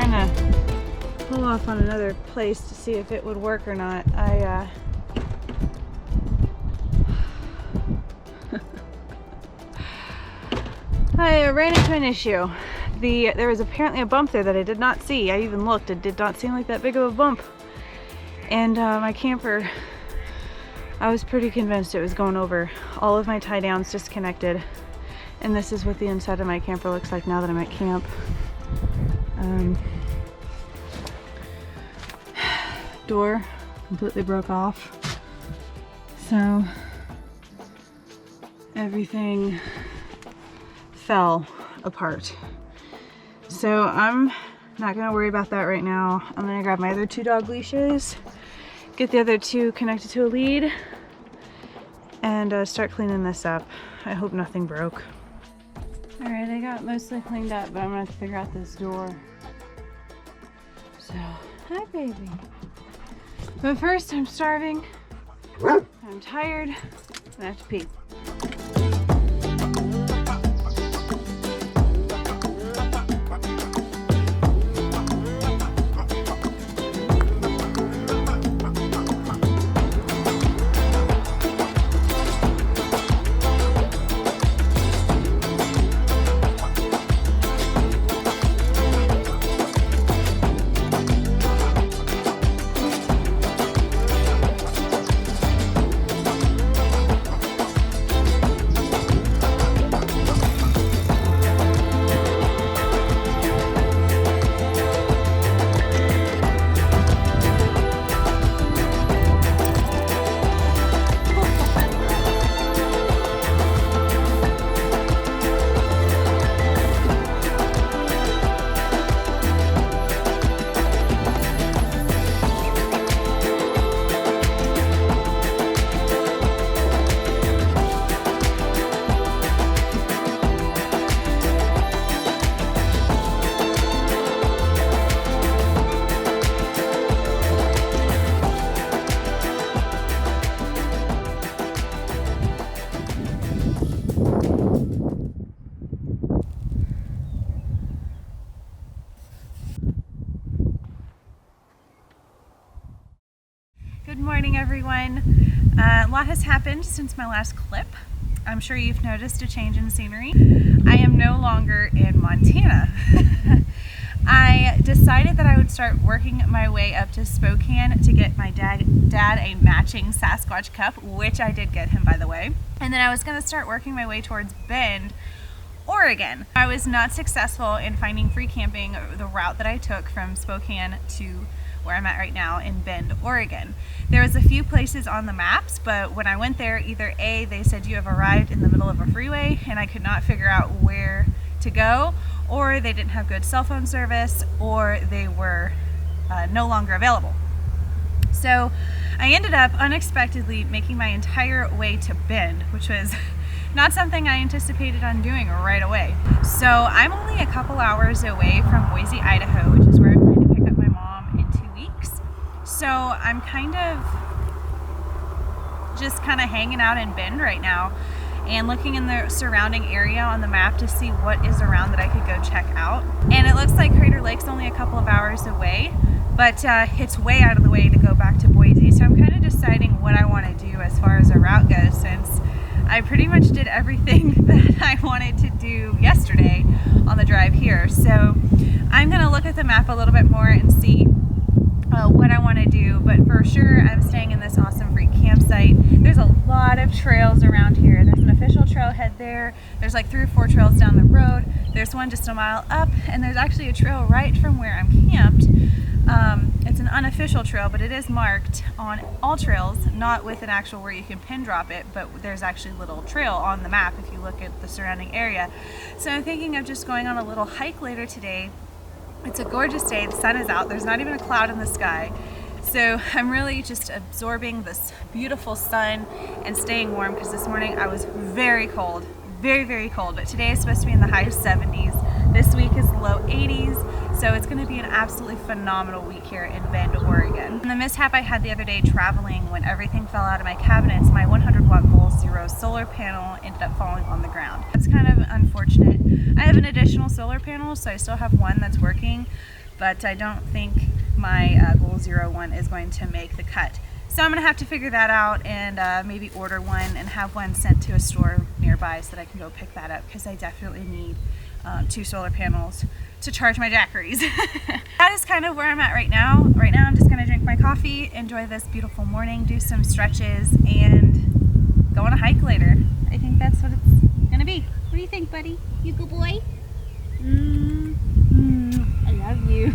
trying to pull off on another place to see if it would work or not. I ran into an issue. There was apparently a bump there that I did not see. I even looked. It did not seem like that big of a bump. And my camper, I was pretty convinced it was going over. All of my tie downs disconnected. And this is what the inside of my camper looks like now that I'm at camp. Door completely broke off. So everything fell apart. So I'm not gonna worry about that right now. I'm gonna grab my other 2 dog leashes, get the other 2 connected to a lead, and start cleaning this up. I hope nothing broke. All right, I got mostly cleaned up, but I'm gonna have to figure out this door. So, hi baby. But first, I'm starving, I'm tired, and I have to pee. Good morning, everyone. A lot has happened since my last clip. I'm sure you've noticed a change in scenery. I am no longer in Montana. I decided that I would start working my way up to Spokane to get my dad a matching Sasquatch cup, which I did get him, by the way. And then I was going to start working my way towards Bend, Oregon. I was not successful in finding free camping the route that I took from Spokane to where I'm at right now in Bend, Oregon. There was a few places on the maps, but when I went there, either A, they said you have arrived in the middle of a freeway and I could not figure out where to go, or they didn't have good cell phone service, or they were no longer available. So I ended up unexpectedly making my entire way to Bend, which was not something I anticipated on doing right away. So I'm only a couple hours away from Boise, Idaho, which is where I'm going to pick up my mom in 2 weeks. So I'm kind of hanging out in Bend right now and looking in the surrounding area on the map to see what is around that I could go check out. And it looks like Crater Lake's only a couple of hours away, but it's way out of the way to go back to Boise. So I'm kind of deciding what I want to do as far as a route goes, since I pretty much did everything that I wanted to do yesterday on the drive here. So I'm going to look at the map a little bit more and see what I want to do, but for sure I'm staying in this awesome free campsite. There's a lot of trails around here. There's an official trailhead there. There's like 3 or 4 trails down the road. There's one just a mile up, and there's actually a trail right from where I'm camped. It's an unofficial trail, but it is marked on all trails, not with an actual where you can pin drop it, but there's actually a little trail on the map if you look at the surrounding area. So I'm thinking of just going on a little hike later today. It's a gorgeous day, the sun is out, there's not even a cloud in the sky. So I'm really just absorbing this beautiful sun and staying warm, because this morning I was very cold, very, very cold. But today is supposed to be in the high 70s. This week is low 80s. So it's going to be an absolutely phenomenal week here in Bend, Oregon. And the mishap I had the other day traveling, when everything fell out of my cabinets, my 100-watt Goal Zero solar panel ended up falling on the ground. That's kind of unfortunate. I have an additional solar panel, so I still have one that's working, but I don't think my Goal 01 is going to make the cut. So I'm going to have to figure that out and maybe order one and have one sent to a store nearby so that I can go pick that up, because I definitely need 2 solar panels to charge my Jackeries. That is kind of where I'm at right now. Right now I'm just going to drink my coffee, enjoy this beautiful morning, do some stretches, and go on a hike later. I think that's what it's going to be. What do you think, buddy? You good boy? I love you.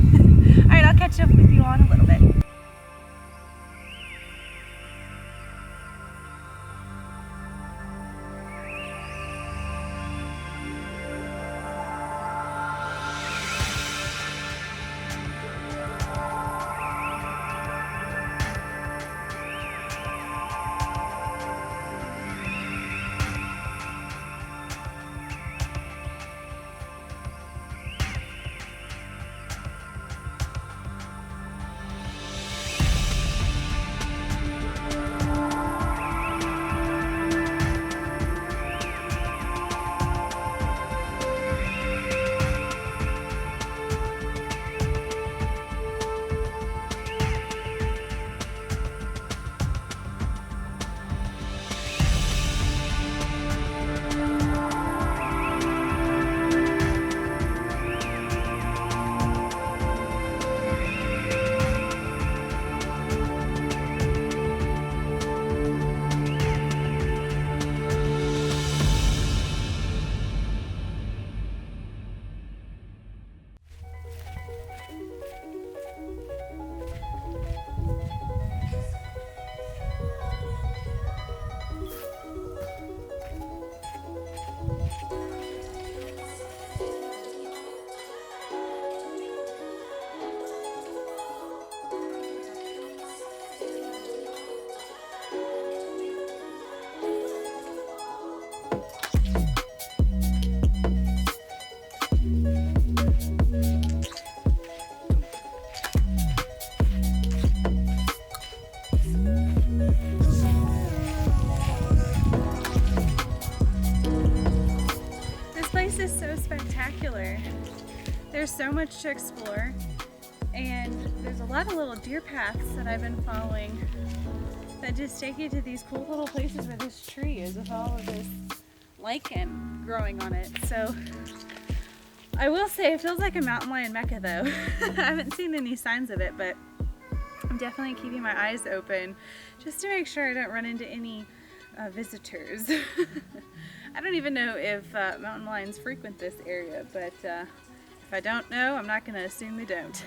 Alright, I'll catch up with you on a little bit. Spectacular. There's so much to explore, and there's a lot of little deer paths that I've been following that just take you to these cool little places where this tree is with all of this lichen growing on it. So I will say it feels like a mountain lion mecca though. I haven't seen any signs of it, but I'm definitely keeping my eyes open just to make sure I don't run into any visitors. I don't even know if mountain lions frequent this area, but if I don't know, I'm not going to assume they don't.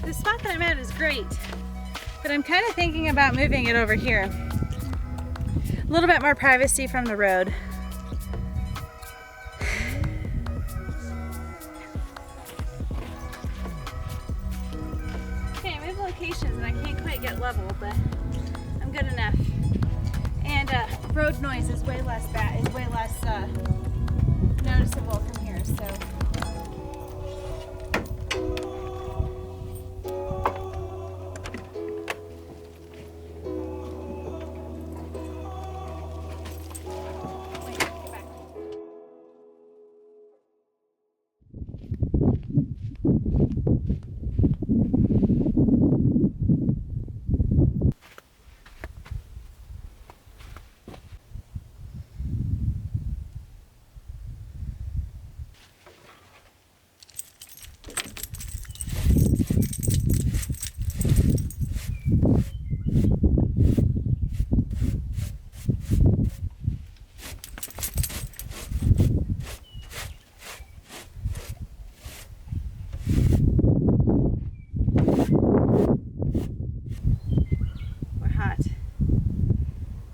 the spot that I'm at is great, but I'm kind of thinking about moving it over here. A little bit more privacy from the road. Okay, I moved locations and I can't quite get level, but I'm good enough. And road noise is way less noticeable from here, so.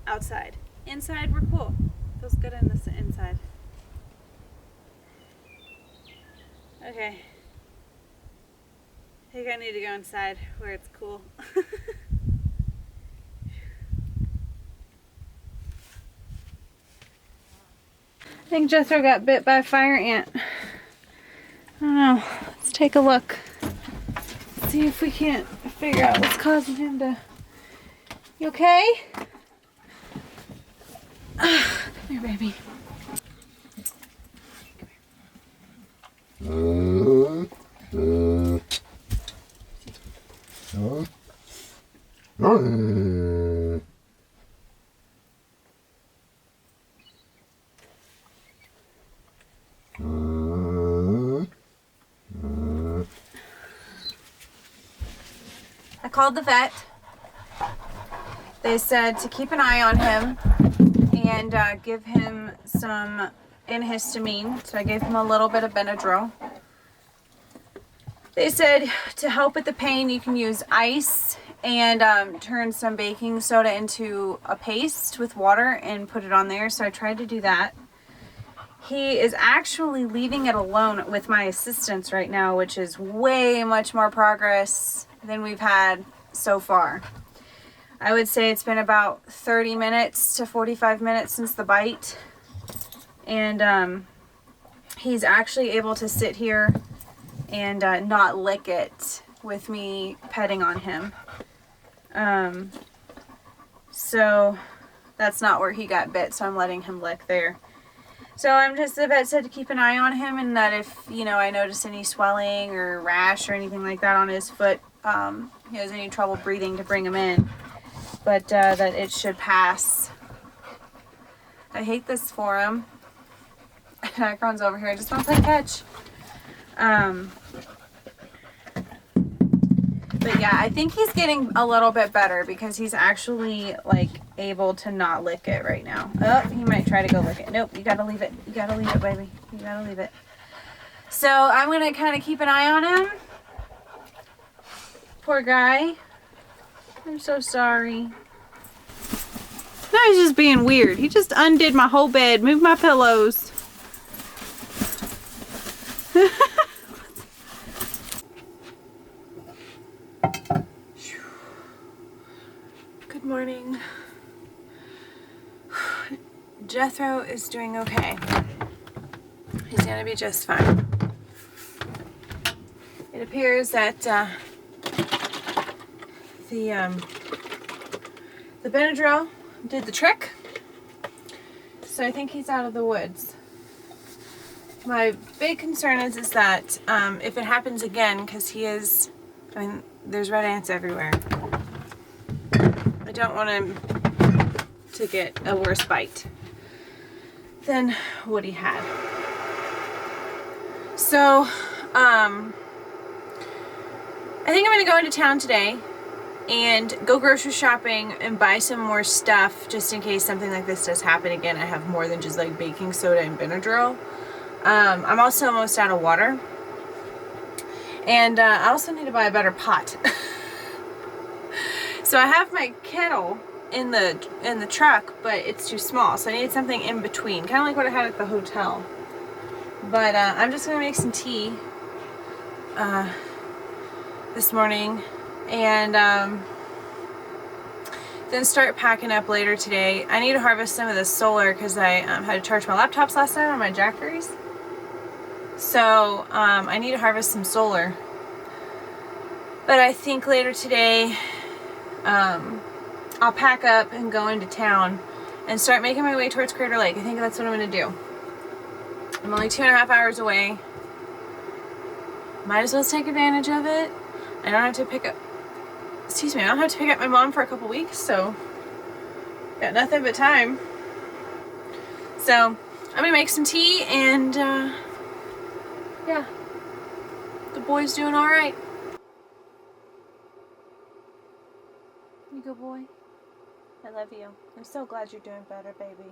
Outside. Inside, we're cool. Feels good in this inside. Okay. I think I need to go inside where it's cool. I think Jethro got bit by a fire ant. I don't know. Let's take a look. See if we can't figure out what's causing him to... You okay? Come here, baby. I called the vet. They said to keep an eye on him and give him some antihistamine. So I gave him a little bit of Benadryl. They said to help with the pain, you can use ice and turn some baking soda into a paste with water and put it on there. So I tried to do that. He is actually leaving it alone with my assistants right now, which is way much more progress than we've had so far. I would say it's been about 30 minutes to 45 minutes since the bite. And he's actually able to sit here and not lick it with me petting on him. So that's not where he got bit, so I'm letting him lick there. So the vet said to keep an eye on him, and that if, you know, I notice any swelling or rash or anything like that on his foot, he has any trouble breathing, to bring him in. But that it should pass. I hate this for him. Akron's over here. I just want to play catch. But yeah, I think he's getting a little bit better because he's actually like able to not lick it right now. Oh, he might try to go lick it. Nope, you gotta leave it. You gotta leave it, baby. You gotta leave it. So I'm gonna kind of keep an eye on him. Poor guy. I'm so sorry. Now he's just being weird. He just undid my whole bed, moved my pillows. Good morning. Jethro is doing okay. He's gonna be just fine. It appears that the Benadryl did the trick, so I think he's out of the woods. My big concern is that if it happens again, because he is, I mean, there's red ants everywhere. I don't want him to get a worse bite than what he had. So, I think I'm going to go into town today and go grocery shopping and buy some more stuff just in case something like this does happen again. I have more than just like baking soda and Benadryl. I'm also almost out of water. And I also need to buy a better pot. So I have my kettle in the truck, but it's too small, so I need something in between, kind of like what I had at the hotel. But I'm just gonna make some tea this morning, and then start packing up later today. I need to harvest some of this solar because I had to charge my laptops last night on my Jackeries. So I need to harvest some solar. But I think later today I'll pack up and go into town and start making my way towards Crater Lake. I think that's what I'm going to do. I'm only 2.5 hours away. Might as well take advantage of it. I don't have to pick up, excuse me, I don't have to pick up my mom for a couple weeks, so got nothing but time. So I'm going to make some tea, and yeah, the boy's doing all right. You good boy? I love you. I'm so glad you're doing better, baby.